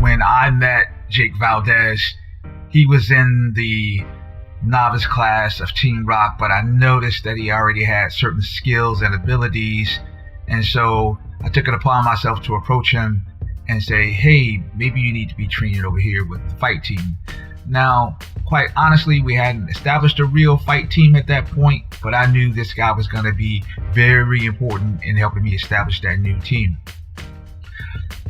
when I met Jake Valdez, he was in the novice class of Team Rock, but I noticed that he already had certain skills and abilities. And so I took it upon myself to approach him and say, hey, maybe you need to be trained over here with the fight team. Now, quite honestly, we hadn't established a real fight team at that point, but I knew this guy was going to be very important in helping me establish that new team.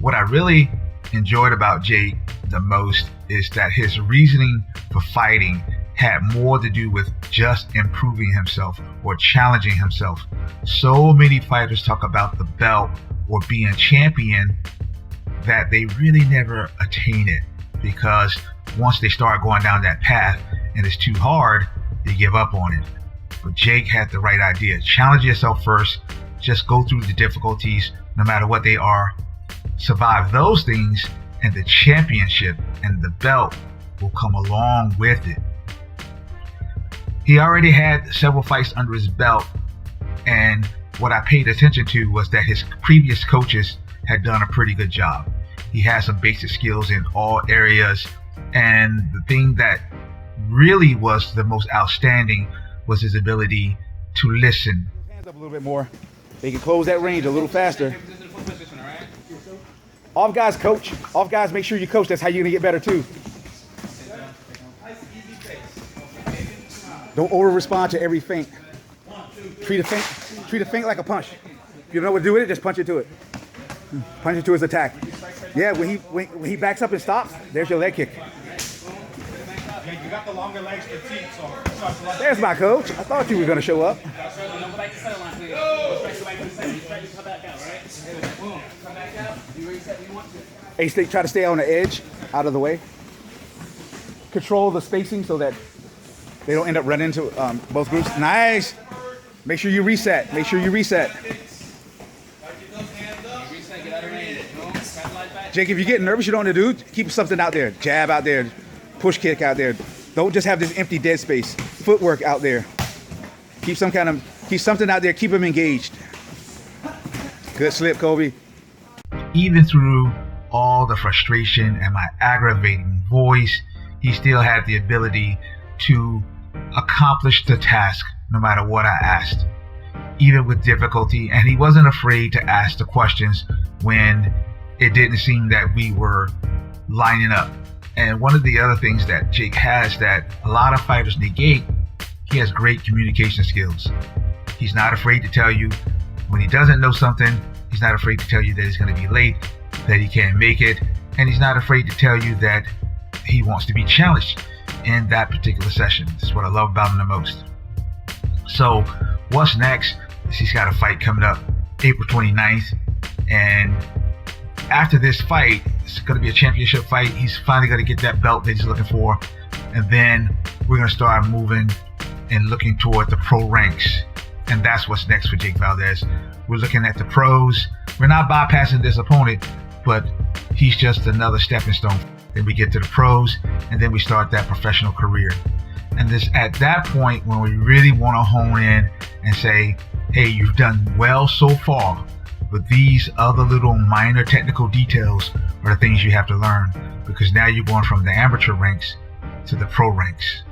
What I really enjoyed about Jake the most is that his reasoning for fighting had more to do with just improving himself or challenging himself. So many fighters talk about the belt or being a champion that they really never attain it, because once they start going down that path and it's too hard, they give up on it. But Jake had the right idea. Challenge yourself first. Just go through the difficulties, no matter what they are. Survive those things, and the championship and the belt will come along with it. He already had several fights under his belt, and what I paid attention to was that his previous coaches had done a pretty good job. He had some basic skills in all areas, and the thing that really was the most outstanding was his ability to listen. Hands up a little bit more. They can close that range a little faster. Off guys, coach. Off guys, make sure you coach. That's how you're gonna get better too. Don't over respond to every feint. Treat a feint like a punch. If you don't know what to do with it, just punch it to it. Punch it to his attack. Yeah, when he backs up and stops, there's your leg kick. You got the longer legs to teach, so There's my coach. I thought you were gonna show up. Hey, try to stay on the edge, out of the way. Control the spacing so that they don't end up running into both groups. Nice. Make sure you reset. Make sure you reset. Jake, if you get nervous, you don't know what to do. Keep something out there. Jab out there. Push kick out there. Don't just have this empty dead space. Footwork out there. Keep something out there. Keep them engaged. Good slip, Kobe. Even through all the frustration and my aggravating voice, he still had the ability to accomplish the task no matter what I asked, even with difficulty. And he wasn't afraid to ask the questions when it didn't seem that we were lining up. And one of the other things that Jake has that a lot of fighters negate, he has great communication skills. He's not afraid to tell you when he doesn't know something. He's not afraid to tell you that he's going to be late, that he can't make it, and he's not afraid to tell you that he wants to be challenged in that particular session. That's what I love about him the most. So what's next is he's got a fight coming up April 29th, and after this fight, it's going to be a championship fight. He's finally going to get that belt that he's looking for, and then we're going to start moving and looking toward the pro ranks. And that's what's next for Jake Valdez. We're looking at the pros. We're not bypassing this opponent, but he's just another stepping stone. Then we get to the pros, and then we start that professional career. And this at that point when we really want to hone in and say, hey, you've done well so far, but these other little minor technical details are the things you have to learn, because now you're going from the amateur ranks to the pro ranks.